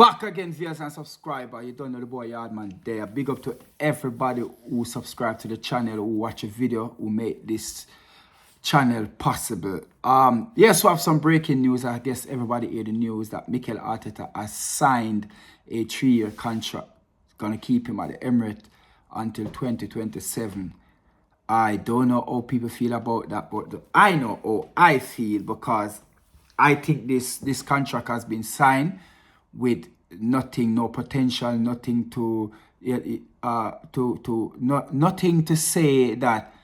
Back again, viewers and subscriber. You don't know the boy Yardman there. Big up to everybody who subscribe to the channel, who watch a video, who make this channel possible. Yes, we have some breaking news. I guess everybody heard the news that Mikel Arteta has signed a 3-year contract. It's gonna keep him at the Emirates until 2027. I don't know how people feel about that, but I know how I feel, because I think this contract has been signed with nothing, no potential, nothing nothing to say that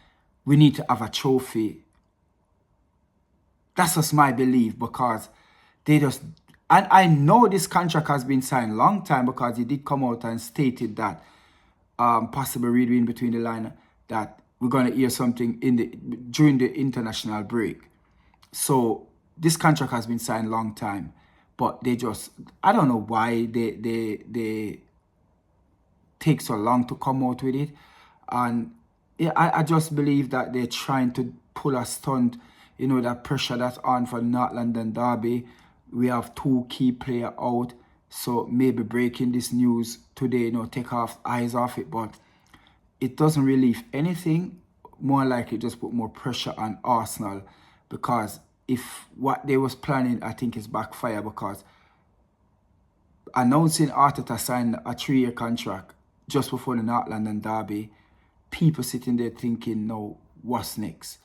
we need to have a trophy. That's just my belief, because they just, and I know this contract has been signed a long time, because he did come out and stated that, possibly reading between the line, that we're going to hear something during the international break. So this contract has been signed a long time, but they just, I don't know why they take so long to come out with it. And yeah, I just believe that they're trying to pull a stunt, you know, that pressure that's on for North London derby. We have 2 key players out, so maybe breaking this news today, you know, take eyes off it, but it doesn't relieve anything. More likely just put more pressure on Arsenal, because if what they was planning, I think, is backfire, because announcing Arteta signed a 3-year contract just before the North London derby, people sitting there thinking, no, what's next?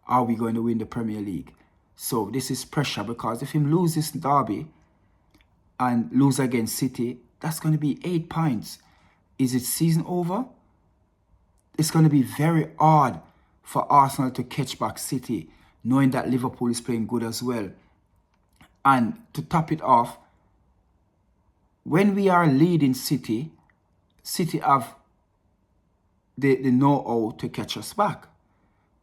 Are we going to win the Premier League? So this is pressure, because if him lose this derby and lose against City, that's going to be 8 points. Is it season over? It's going to be very hard for Arsenal to catch back City, knowing that Liverpool is playing good as well. And to top it off, when we are leading City, City have the know-how to catch us back.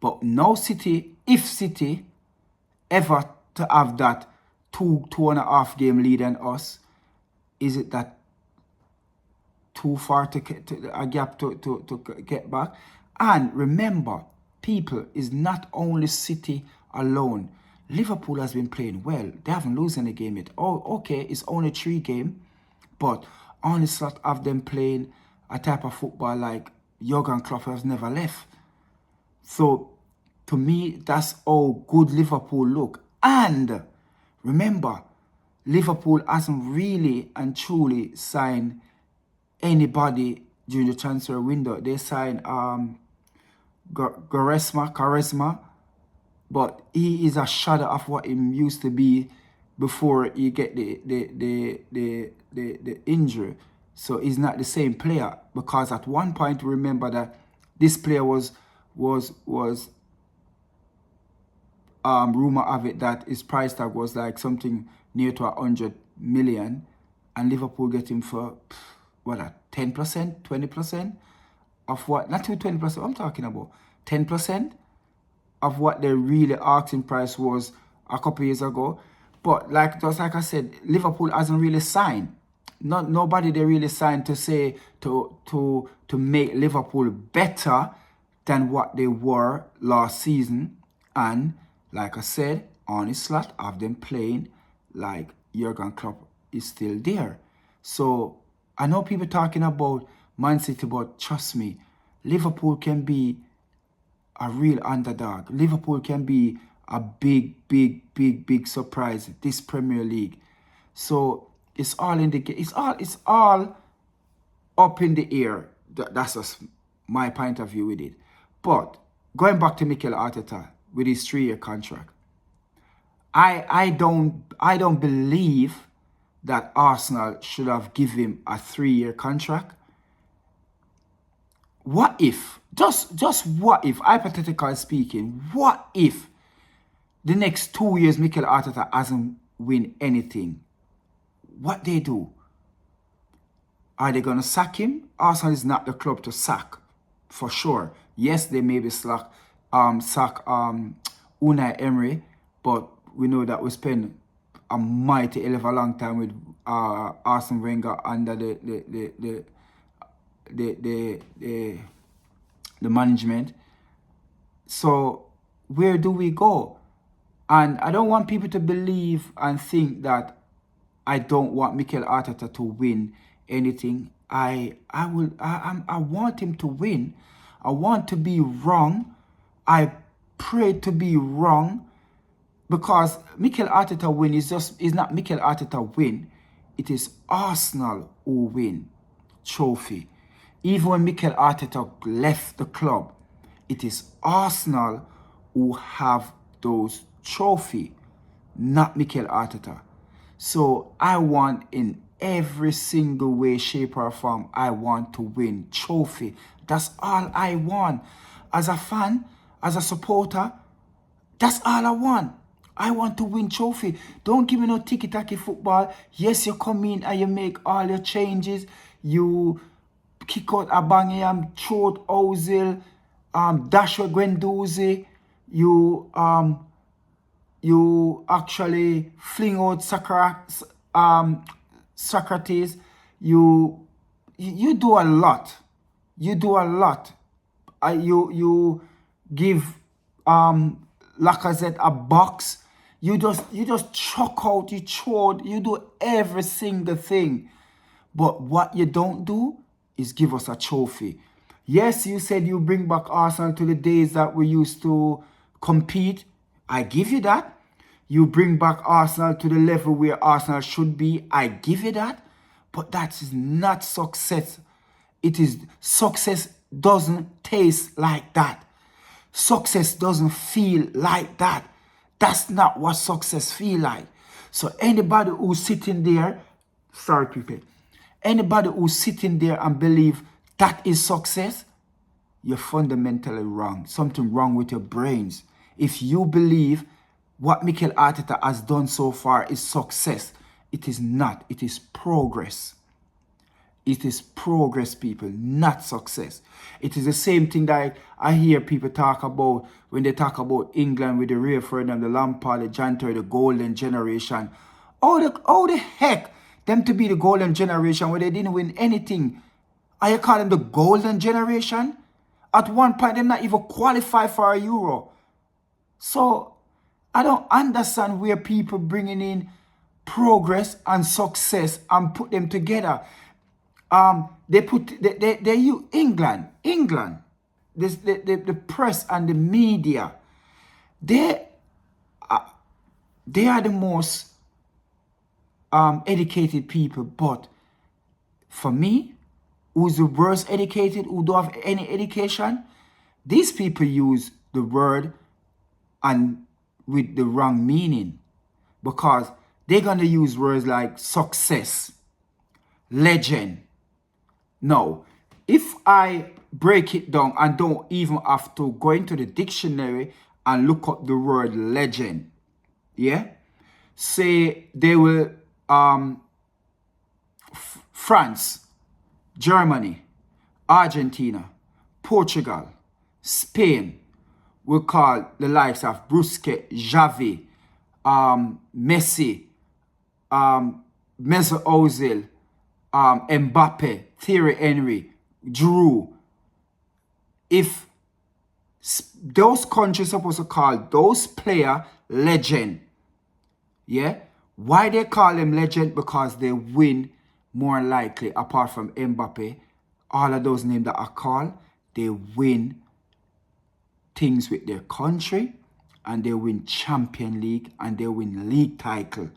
But now City, if City ever to have that 2.5 game lead on us, is it that too far to a gap to get back? And remember, people, is not only City alone. Liverpool has been playing well. They haven't losing a game yet. Oh, okay, it's only 3 games, but honestly, have them playing a type of football like Jurgen Klopp has never left. So to me, that's how good Liverpool look. And remember, Liverpool hasn't really and truly signed anybody during the transfer window. They signed Charisma, but he is a shadow of what he used to be before he get the injury. So he's not the same player, because at one point, remember that this player was rumor of it that his price tag was like something near to 100 million, and Liverpool get him for what, 10%, 20% of what, not 20%, I'm talking about 10% of what the really asking price was a couple years ago. But just like I said, Liverpool hasn't really signed. Nobody they really signed to say to make Liverpool better than what they were last season. And like I said, on his slot of them playing like Jurgen Klopp is still there. So I know people talking about Man City, but trust me, Liverpool can be a real underdog. Liverpool can be a big surprise this Premier League. So it's all in the it's all up in the air. That's just my point of view with it. But going back to Mikel Arteta with his 3-year contract, I don't believe that Arsenal should have given him a 3-year contract. What if, just what if, hypothetically speaking, what if the next 2 years Mikel Arteta hasn't win anything? What they do? Are they going to sack him? Arsenal is not the club to sack, for sure. Yes, they may be sack Unai Emery, but we know that we spend a mighty hell of a long time with Arsene Wenger under the management. So where do we go? And I don't want people to believe and think that I don't want Mikel Arteta to win anything. I want him to win. I want to be wrong. I pray to be wrong, because Mikel Arteta win is not Mikel Arteta win. It is Arsenal who win trophy. Even when Mikel Arteta left the club, it is Arsenal who have those trophy, not Mikel Arteta. So I want, in every single way, shape or form, I want to win trophy. That's all I want. As a fan, as a supporter, that's all I want. I want to win trophy. Don't give me no tiki-taki football. Yes, you come in and you make all your changes. You kick out Abangayam, throw out Ozil, dash out Guendouzi. You actually fling out Socrates. You do a lot. You do a lot. You give Lacazette a box. You just chuck out, you throw, you do every single thing. But what you don't do is give us a trophy. Yes, you said you bring back Arsenal to the days that we used to compete. I give you that. You bring back Arsenal to the level where Arsenal should be. I give you that. But that is not success. Success doesn't taste like that. Success doesn't feel like that. That's not what success feel like. So anybody who's sitting there, sorry people, anybody who's sitting there and believe that is success, you're fundamentally wrong. Something wrong with your brains. If you believe what Mikel Arteta has done so far is success, it is not. It is progress. It is progress, people, not success. It is the same thing that I hear people talk about when they talk about England with the Ray Ferdinand, the Lampard, the John Terry, the golden generation. How the heck them to be the golden generation when they didn't win anything? Are you calling them the golden generation? At one point, they're not even qualified for a Euro. So I don't understand where people bringing in progress and success and put them together. They use England, the press and the media. They are the most educated people, but for me, who's the worst educated, who don't have any education, these people use the word and with the wrong meaning, because they're going to use words like success, legend. Now, if I break it down and don't even have to go into the dictionary and look up the word legend, yeah, say they will France, Germany, Argentina, Portugal, Spain will call the likes of Busquets, Xavi, Messi, Mesut Ozil, Mbappe, Thierry Henry, Giroud. If those countries are supposed to call those players legend, yeah, why they call them legend? Because they win more likely, apart from Mbappe, all of those names that are called, they win things with their country, and they win Champion League, and they win league title,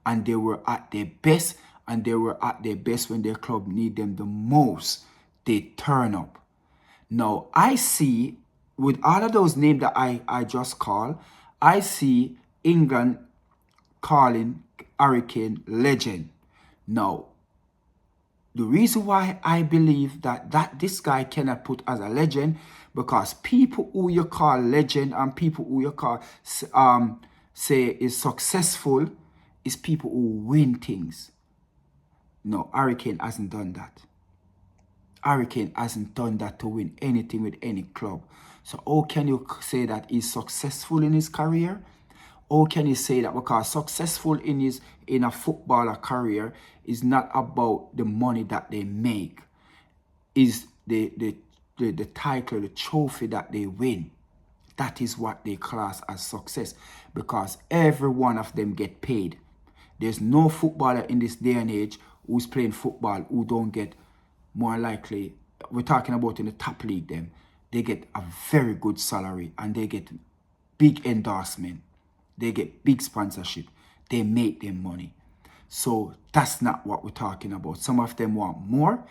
and they were at their best, and they were at their best when their club need them the most. They turn up. Now, I see, with all of those names that I just called, I see England calling Harry Kane legend. Now, the reason why I believe that this guy cannot put as a legend, because people who you call legend and people who you call say is successful is people who win things. No, Harry Kane hasn't done that. Harry Kane hasn't done that to win anything with any club. So how can you say that he's successful in his career? How can you say that? Because successful in a footballer career is not about the money that they make. Is the title, the trophy that they win. That is what they class as success, because every one of them get paid. There's no footballer in this day and age who's playing football who don't get more likely. We're talking about in the top league them. They get a very good salary and they get big endorsement. They get big sponsorship. They make them money. So that's not what we're talking about. Some of them want more.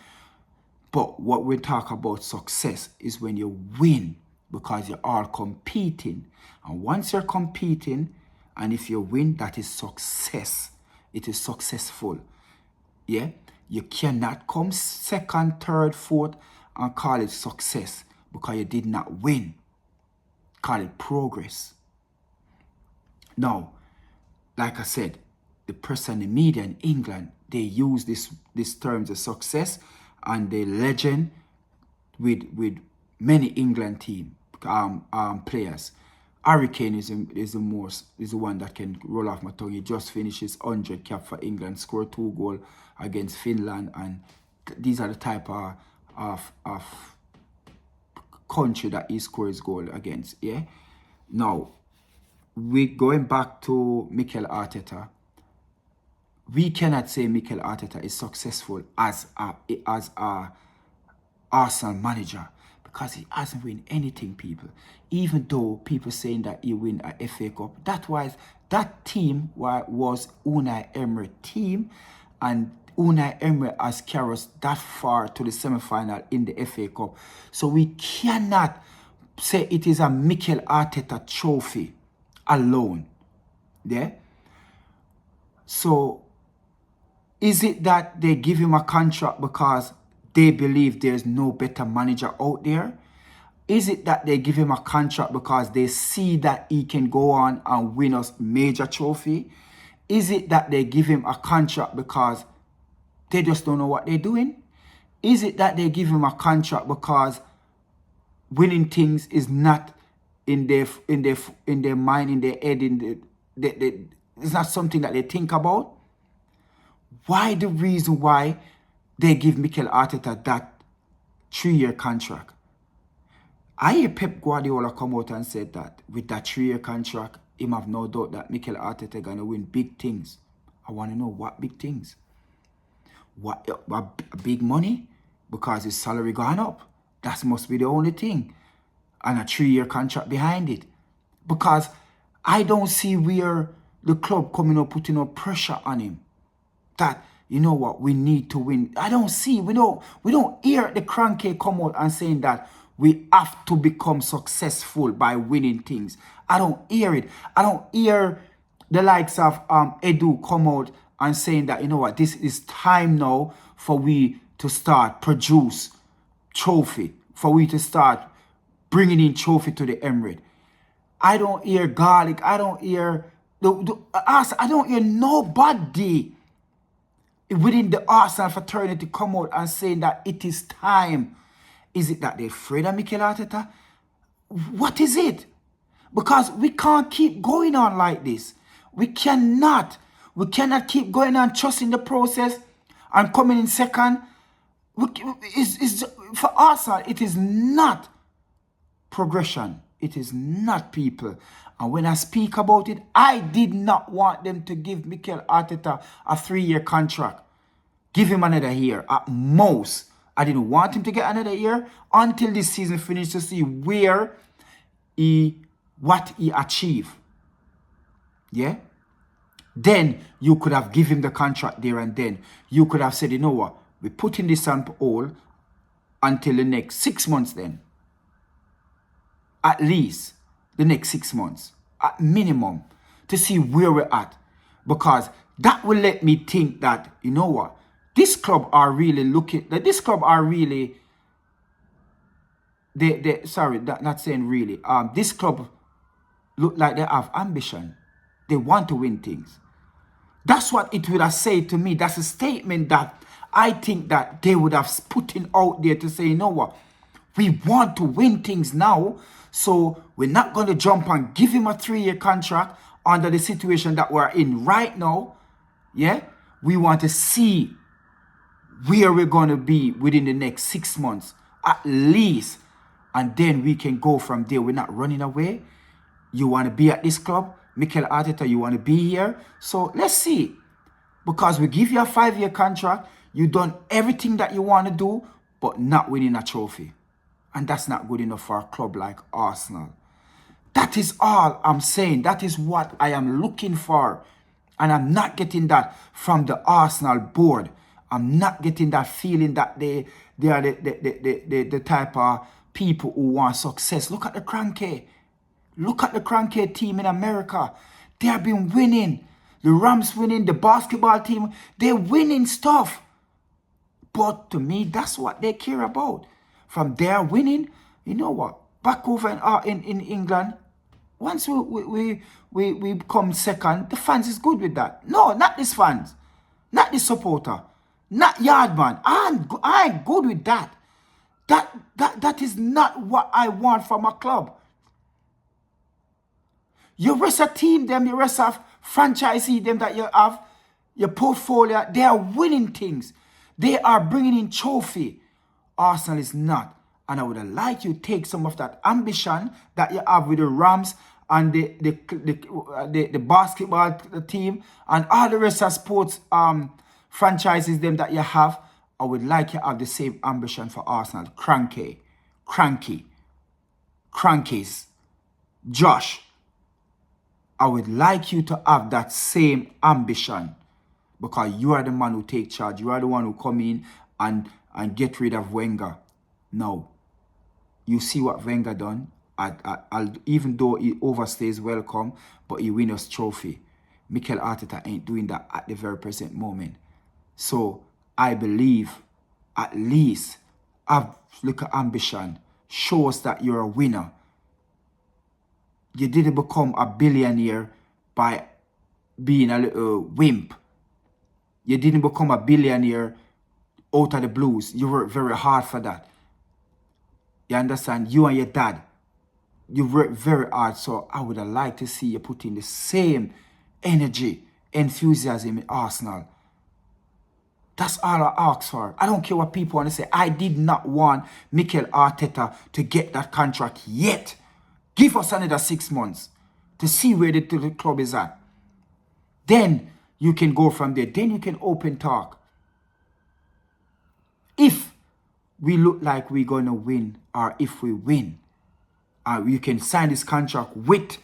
But what we talk about success is when you win because you're all competing. And once you're competing, and if you win, that is success. It is successful. Yeah? You cannot come second, third, fourth and call it success because you did not win. Call it progress. Now, like I said, the press and the media in England, they use this term as success, and the legend with many England team players. Harry Kane is the one that can roll off my tongue. He just finished his 100 cap for England, scored 2 goals against Finland, and these are the type of country that he scores goal against. Yeah. Now, we going back to Mikel Arteta. We cannot say Mikel Arteta is successful as a Arsenal manager because he hasn't won anything, people. Even though people saying that he win a FA Cup, that team was Unai Emery team, and Unai Emery has carried us that far to the semi-final in the FA Cup. So we cannot say it is a Mikel Arteta trophy alone. Yeah. So is it that they give him a contract because they believe there's no better manager out there? Is it that they give him a contract because they see that he can go on and win us major trophy? Is it that they give him a contract because they just don't know what they're doing? Is it that they give him a contract because winning things is not in their mind, in their head, it's not something that they think about? Why the reason why they give Mikel Arteta that 3-year contract? I hear Pep Guardiola come out and said that with that 3-year contract, him have no doubt that Mikel Arteta gonna win big things. I want to know what big things. What big money? Because his salary gone up. That must be the only thing. And a 3-year contract behind it. Because I don't see where the club coming up putting no pressure on him. That, you know what, we need to win. I don't see, we don't hear the cranky come out and saying that we have to become successful by winning things. I don't hear it. I don't hear the likes of Edu come out and saying that, you know what, this is time now for we to start produce trophy, for we to start bringing in trophy to the Emirates. I don't hear Garlic. I don't hear I don't hear nobody within the Arsenal fraternity come out and saying that it is time. Is it that they're afraid of Mikel Arteta? What is it? Because we can't keep going on like this. We cannot keep going on trusting the process and coming in second. For Arsenal, it is not progression. It is not, people. And when I speak about it, I did not want them to give Mikel Arteta a 3-year contract. Give him another year at most. I didn't want him to get another year until this season finished to see what he achieved. Yeah? Then you could have given him the contract there and then. You could have said, you know what, we're putting this on hold until the next 6 months then. At least the next 6 months. At minimum. To see where we're at. Because that will let me think that, you know what, this club are really looking, this club are really, not saying really, this club look like they have ambition. They want to win things. That's what it would have said to me. That's a statement that I think that they would have put in out there to say, you know what, we want to win things now, so we're not going to jump and give him a 3-year contract under the situation that we're in right now. Yeah? We want to see where we're going to be within the next 6 months, at least. And then we can go from there. We're not running away. You want to be at this club? Mikel Arteta, you want to be here? So let's see. Because we give you a 5-year contract, you done everything that you want to do, but not winning a trophy. And that's not good enough for a club like Arsenal. That is all I'm saying. That is what I am looking for. And I'm not getting that from the Arsenal board. I'm not getting that feeling that they are the type of people who want success. Look at the Cranky. Look at the Cranky team in America. They have been winning. The Rams winning, the basketball team, they're winning stuff. But to me, that's what they care about. From their winning, you know what? Back over in England, once we come second, the fans is good with that. No, not these fans. Not the supporter. Not Yardman. I ain't good with that. That is not what I want from a club. You rest a team, them, you rest of franchisee, them that you have, your portfolio, they are winning things. They are bringing in trophy. Arsenal is not. And I would have liked you to take some of that ambition that you have with the Rams and the basketball team and all the rest of sports franchises them that you have. I would like you to have the same ambition for Arsenal. Crankies, Josh. I would like you to have that same ambition because you are the man who take charge. You are the one who come in and get rid of Wenger. No. You see what Wenger done? Even though he overstays welcome, but he win us trophy. Mikel Arteta ain't doing that at the very present moment. So I believe at least have little ambition. Show us that you're a winner. You didn't become a billionaire by being a little wimp. You didn't become a billionaire out of the blues. You worked very hard for that. You understand? You and your dad, you worked very hard. So I would have liked to see you put in the same energy, enthusiasm in Arsenal. That's all I ask for. I don't care what people want to say. I did not want Mikel Arteta to get that contract yet. Give us another 6 months to see where the club is at. Then you can go from there. Then you can open talk. If we look like we're going to win or if we win, you can sign this contract with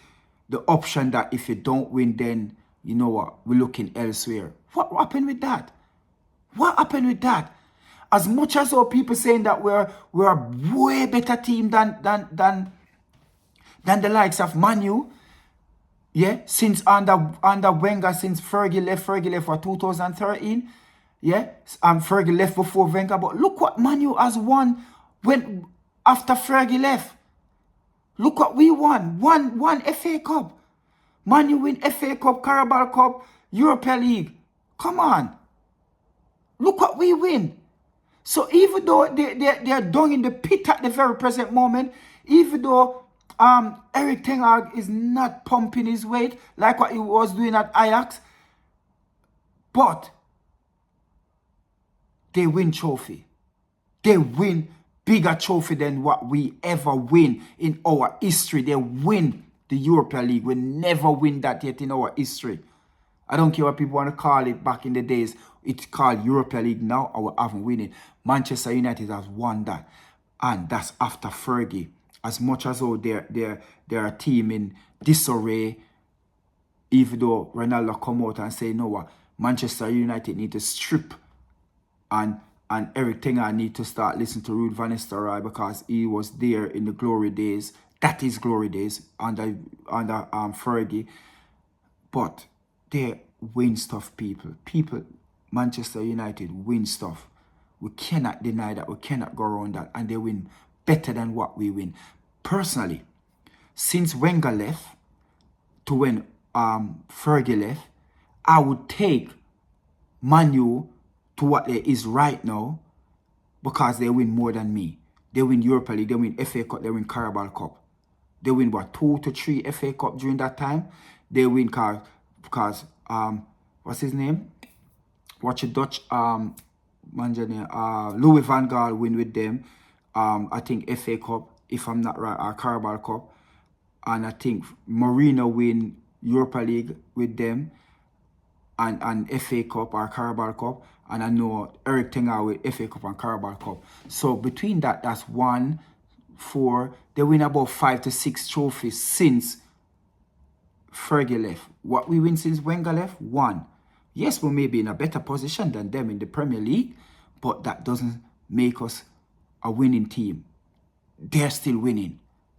the option that if you don't win, then you know what, we're looking elsewhere. What happened with that? What happened with that? As much as all people saying that we're a way better team than the likes of Man U, yeah, since under Wenger, since Fergie left for 2013, yeah, Fergie left before Wenger, but look what Man U has won when after Fergie left. Look what we won. One FA Cup. Man U win FA Cup, Carabao Cup, Europa League. Come on. Look what we win. So even though they are down in the pit at the very present moment, even though Eric Ten Hag is not pumping his weight like what he was doing at Ajax, but they win trophy. They win bigger trophy than what we ever win in our history. They win the Europa League. We never win that yet in our history. I don't care what people want to call it back in the days. It's called Europa League now, or we haven't won it. Manchester United has won that. And that's after Fergie. As much as they're a team in disarray, even though Ronaldo come out and say, you know what, Manchester United need to strip and Eric Ten Hag need to start listening to Ruud van Nistelrooy because he was there in the glory days. That is glory days under Fergie. But they win stuff, people. Manchester United win stuff. We cannot deny that. We cannot go around that. And they win better than what we win. Personally, since Wenger left to when Fergie left, I would take Man U to what there is right now because they win more than me. They win Europa League, they win FA Cup, they win Carabao Cup. They win, 2 to 3 FA Cup during that time. They win because what's his name? Watch a Dutch Louis van Gaal win with them. I think FA Cup, if I'm not right, or Carabao Cup. And I think Mourinho win Europa League with them. and FA Cup or Carabao Cup, and I know Eric Ten Hag with FA Cup and Carabao Cup. So between that, that's 1, 4. They win about 5 to 6 trophies since Fergie left. What we win since Wenger left? 1. Yes, we may be in a better position than them in the Premier League, but that doesn't make us a winning team. They're still winning.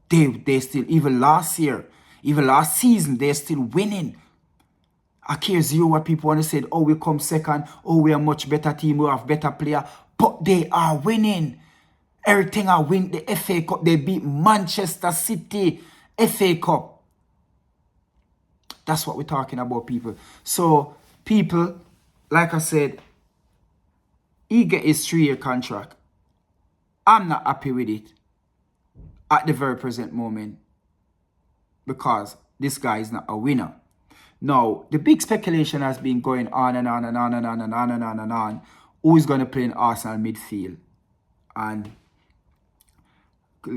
They still, even last year, even last season, they're still winning. I care zero what people want to say. Oh, we come second. Oh, we are a much better team. We have better player. But they are winning. Everything I win the FA Cup. They beat Manchester City FA Cup. That's what we're talking about, people. So, people, like I said, he get his 3-year contract. I'm not happy with it at the very present moment because this guy is not a winner. Now, the big speculation has been going on and on and on and on and on and on and on. Who's going to play in Arsenal midfield? And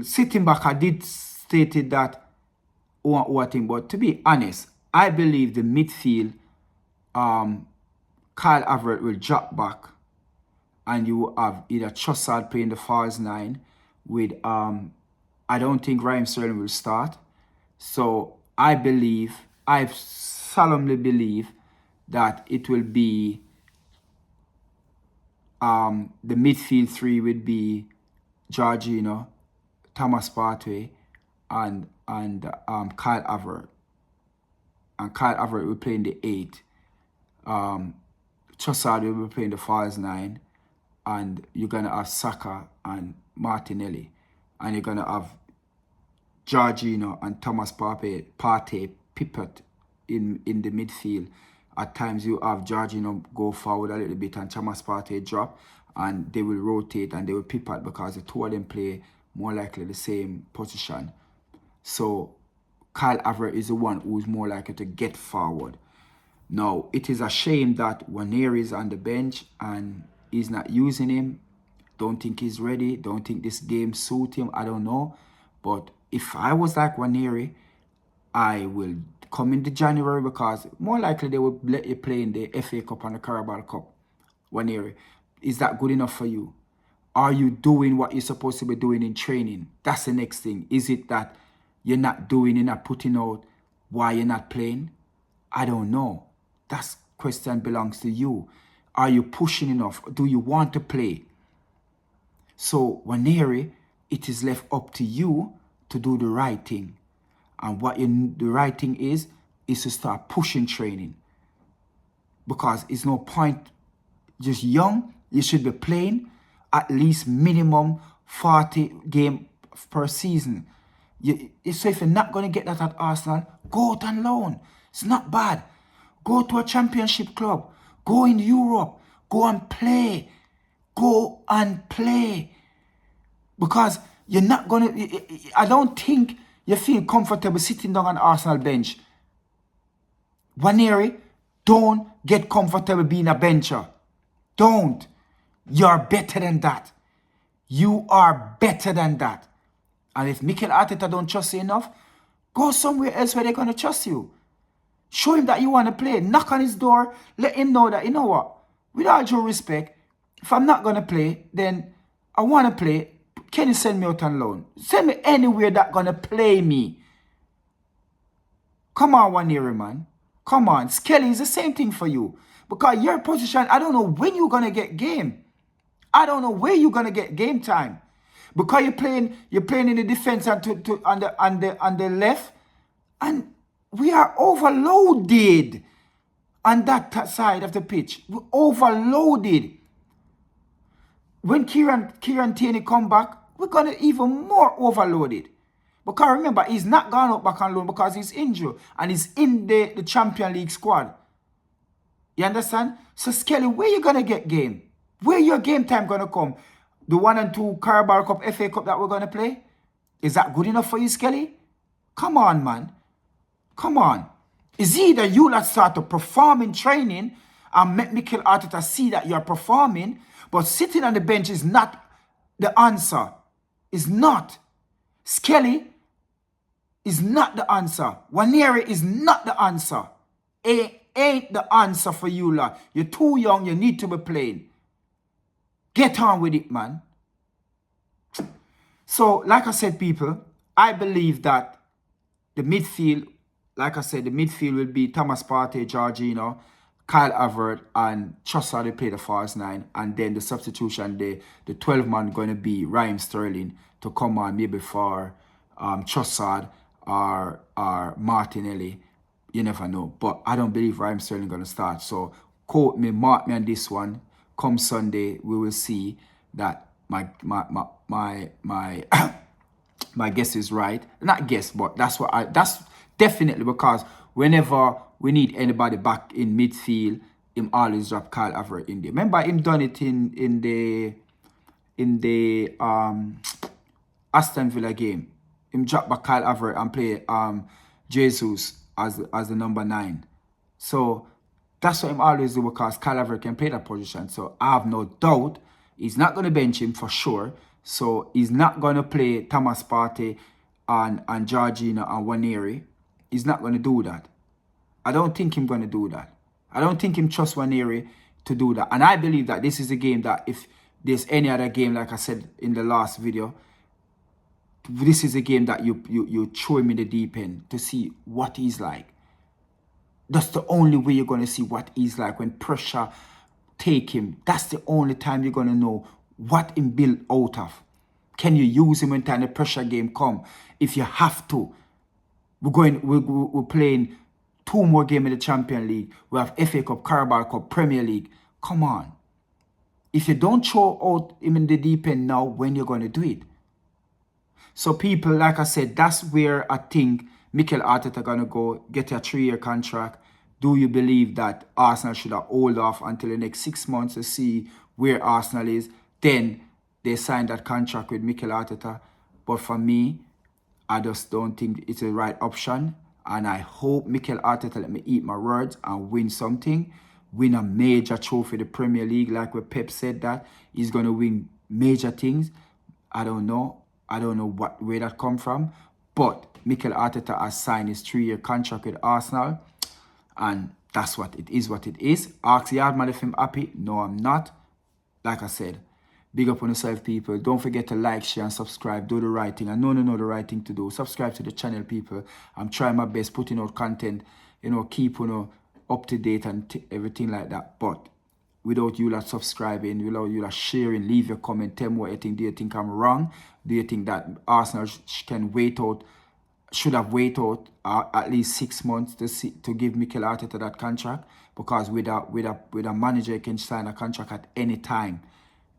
sitting back, I did stated that one thing, but to be honest, I believe the midfield, Kyle Havertz will drop back, and you have either Trossard playing the false 9 with I don't think Raheem Sterling will start. So I solemnly believe that it will be the midfield 3 would be Jorginho, Thomas Partey, and Kyle Havertz. And Kyle Havertz will play in the 8. Trossard will be playing the false 9. And you're going to have Saka and Martinelli. And you're going to have Jorginho and Thomas Partey pivot in the midfield. At times you have Jorginho go forward a little bit and Thomas Partey drop. And they will rotate and they will pivot because the two of them play more likely the same position. So Kyle Havertz is the one who's more likely to get forward. Now, it is a shame that Waneri is on the bench and he's not using him. Don't think he's ready. Don't think this game suits him. I don't know. But if I was like Waneri, I will come into January because more likely they will let you play in the FA Cup and the Carabao Cup. Waneri, is that good enough for you? Are you doing what you're supposed to be doing in training? That's the next thing. Is it that you're not putting out why you're not playing? I don't know. That question belongs to you. Are you pushing enough? Do you want to play? So, Waneri, it is left up to you to do the right thing. And what the right thing is to start pushing training. Because it's no point just young. You should be playing at least minimum 40 games per season. So if you're not going to get that at Arsenal, go out on loan. It's not bad. Go to a championship club. Go in Europe. Go and play. Go and play. Because you're not going to... I don't think you feel comfortable sitting down on Arsenal bench. Waneri, don't get comfortable being a bencher. Don't. You're better than that. You are better than that. And if Mikel Arteta don't trust you enough, go somewhere else where they're going to trust you. Show him that you want to play. Knock on his door. Let him know that, you know what? With all due respect, if I'm not going to play, then I want to play. Can you send me out on loan? Send me anywhere that's going to play me. Come on, Waneri, man. Come on. Skelly is the same thing for you. Because your position, I don't know when you're going to get game. I don't know where you're going to get game time. Because you're playing in the defense and on the left. And we are overloaded on that side of the pitch. We're overloaded. When Kieran Tierney come back, we're going to even more overloaded. Because remember, he's not gone out back on loan because he's injured. And he's in the Champions League squad. You understand? So, Skelly, where you going to get game? Where your game time going to come? The 1 and 2 Carabao Cup, FA Cup that we're going to play? Is that good enough for you, Skelly? Come on, man. Come on. It's either you that start to perform in training and make Mikel Arteta see that you're performing, but sitting on the bench is not the answer. It's not. Skelly is not the answer. Waneri is not the answer. ain't the answer for you lot. You're too young, you need to be playing. Get on with it, man. So, like I said, people, I believe that the midfield, like I said, the midfield will be Thomas Partey, Jorginho, Kyle Havertz, and Trossard. They play the false nine. And then the substitution, the 12-man going to be Raheem Sterling to come on maybe for Trossard or Martinelli. You never know. But I don't believe Raheem Sterling going to start. So quote me, mark me on this one. Come Sunday, we will see that my my guess is right. Not guess, but that's definitely, because whenever we need anybody back in midfield, him always drop Kyle Havertz in there. Remember him done it in the Aston Villa game. Him drop back Kyle Havertz and play Jesus as the number 9. So that's what him always do, because Kyle Havertz can play that position. So I have no doubt he's not going to bench him for sure. So he's not going to play Thomas Partey and Jorginho and Waneri. He's not going to do that. I don't think him going to do that. I don't think him trust Waneri to do that. And I believe that this is a game that if there's any other game, like I said in the last video, this is a game that you throw him in the deep end to see what he's like. That's the only way you're going to see what he's like when pressure take him. That's the only time you're going to know what him built out of. Can you use him when time the pressure game come? If you have to. We're playing 2 more games in the Champions League. We have FA Cup, Carabao Cup, Premier League. Come on. If you don't throw out him in the deep end now, when you're going to do it? So people, like I said, that's where I think Mikel Arteta going to go, get a 3-year contract. Do you believe that Arsenal should have hold off until the next 6 months to see where Arsenal is? Then they signed that contract with Mikel Arteta. But for me, I just don't think it's the right option. And I hope Mikel Arteta let me eat my words and win something. Win a major trophy, the Premier League, like what Pep said that. He's going to win major things. I don't know. I don't know where that come from. But Mikel Arteta has signed his 3-year contract with Arsenal. And that's what it is. Ask Yardman if I'm happy. No, I'm not. Like I said, big up on yourself, people. Don't forget to like, share, and subscribe. Do the right thing. I know the right thing to do. Subscribe to the channel, people. I'm trying my best, putting out content, keep up to date and everything like that. But without you lot subscribing, without you lot sharing, leave your comment. Tell me what you think. Do you think I'm wrong? Do you think that Arsenal can wait out? Should have waited at least 6 months to give Mikel Arteta that contract, because with a manager, you can sign a contract at any time,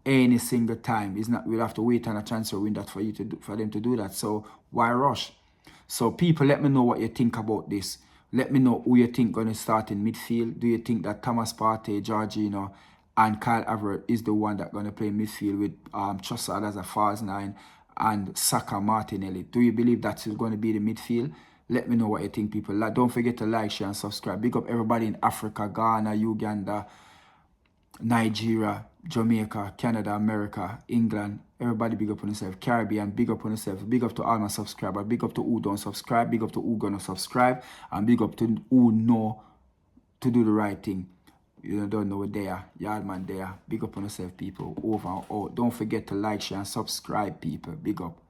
any single time. It's not we'll have to wait on a transfer window for them to do that. So why rush? So people, let me know what you think about this. Let me know who you think going to start in midfield. Do you think that Thomas Partey, Jorginho, and Kyle Havertz is the one that going to play midfield with Trossard as a false 9? And Saka, Martinelli? Do you believe that's going to be the midfield? Let me know what you think, people. Don't forget to like, share, and subscribe. Big up everybody in Africa, Ghana, Uganda, Nigeria, Jamaica, Canada, America, England. Everybody big up on yourself. Caribbean, big up on yourself. Big up to all my subscribers. Big up to who don't subscribe. Big up to who gonna subscribe. And big up to who know to do the right thing. You don't know there. Yardman there. Big up on yourself, people. Over and out. Don't forget to like, share, and subscribe, people. Big up.